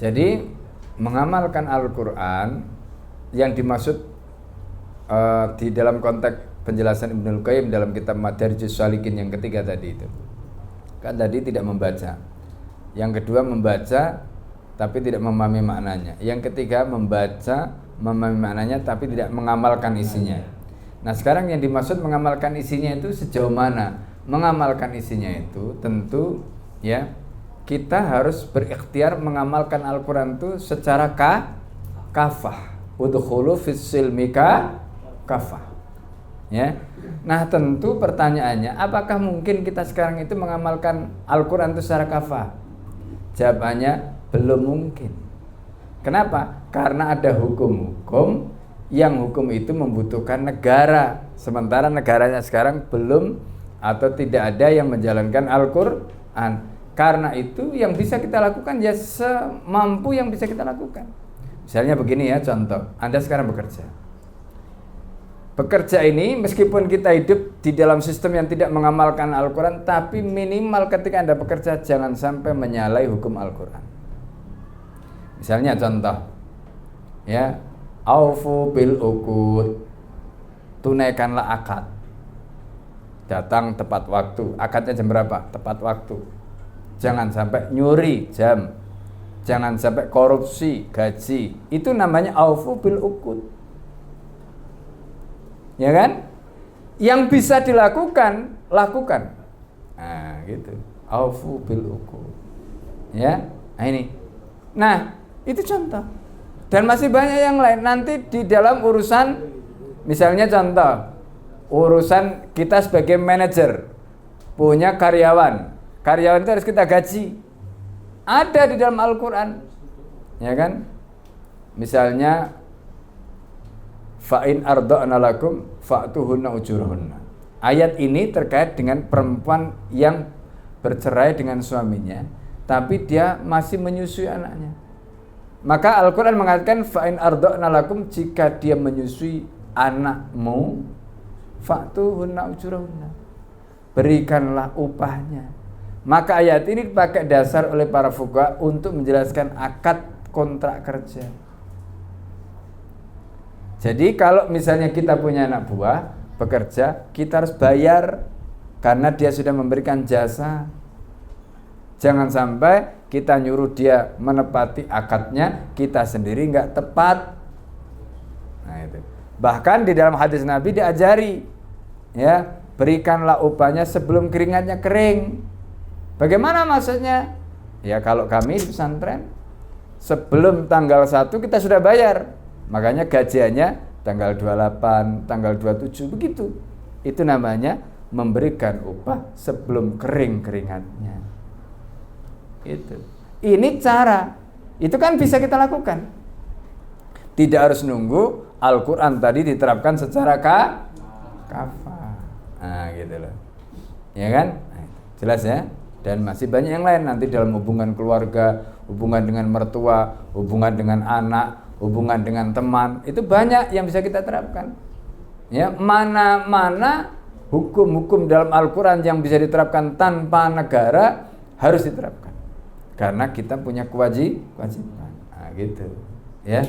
Jadi mengamalkan Al-Quran yang dimaksud di dalam konteks penjelasan Ibnul Qayyim dalam kitab Madarijus Shalikin yang ketiga tadi itu, kan tadi tidak membaca, yang kedua membaca tapi tidak memahami maknanya, yang ketiga membaca memahami maknanya tapi tidak mengamalkan isinya. Nah sekarang yang dimaksud mengamalkan isinya itu sejauh mana? Mengamalkan isinya itu tentu ya kita harus berikhtiar mengamalkan Al-Quran itu secara kafah. Udkhulu fis-silmi kafah. Ya. Nah, tentu pertanyaannya, apakah mungkin kita sekarang itu mengamalkan Al-Quran itu secara kafah? Jawabannya belum mungkin. Kenapa? Karena ada hukum-hukum yang hukum itu membutuhkan negara, sementara negaranya sekarang belum atau tidak ada yang menjalankan Al-Quran. Karena itu yang bisa kita lakukan ya semampu yang bisa kita lakukan. Misalnya begini ya, contoh, Anda sekarang bekerja. Bekerja ini meskipun kita hidup di dalam sistem yang tidak mengamalkan Al-Quran, tapi minimal ketika Anda bekerja jangan sampai menyalahi hukum Al-Quran. Misalnya contoh ya, aufu bil uqud, tunaikanlah akad. Datang tepat waktu. Akadnya jam berapa? Tepat waktu. Jangan sampai nyuri jam, jangan sampai korupsi gaji. Itu namanya aufu bil uqud. Ya kan? Yang bisa dilakukan, lakukan. Nah, gitu. Aufu bil uqud. Ya. Nah, ini. Nah, itu contoh. Dan masih banyak yang lain. Nanti di dalam urusan, misalnya contoh, urusan kita sebagai manajer, punya karyawan. Karyawan itu harus kita gaji. Ada di dalam Al-Quran. Ya kan? Misalnya fa'in arda'na lakum fa'tuhunna ujurahunna. Ayat ini terkait dengan perempuan yang bercerai dengan suaminya, tapi dia masih menyusui anaknya. Maka Al-Quran mengatakan fa'in arda'na lakum, jika dia menyusui anakmu, fa'tuhunna ujurahunna, berikanlah upahnya. Maka ayat ini dipakai dasar oleh para fuqaha untuk menjelaskan akad kontrak kerja. Jadi kalau misalnya kita punya anak buah bekerja, kita harus bayar karena dia sudah memberikan jasa. Jangan sampai kita nyuruh dia menepati akadnya, kita sendiri nggak tepat. Nah itu. Bahkan di dalam hadis Nabi diajari, ya, berikanlah upahnya sebelum keringatnya kering. Bagaimana maksudnya? Ya kalau kami di pesantren sebelum tanggal 1 kita sudah bayar. Makanya gajiannya tanggal 28, tanggal 27 begitu. Itu namanya memberikan upah sebelum kering keringatnya. Itu. Ini cara. Itu kan bisa kita lakukan. Tidak harus nunggu Al-Quran tadi diterapkan secara kafah. Nah, gitu loh. Ya kan? Nah, jelas ya? Dan masih banyak yang lain nanti dalam hubungan keluarga, hubungan dengan mertua, hubungan dengan anak, hubungan dengan teman, itu banyak yang bisa kita terapkan. Ya, mana-mana hukum-hukum dalam Al-Quran yang bisa diterapkan tanpa negara harus diterapkan. Karena kita punya kewajiban. Nah, gitu. Ya.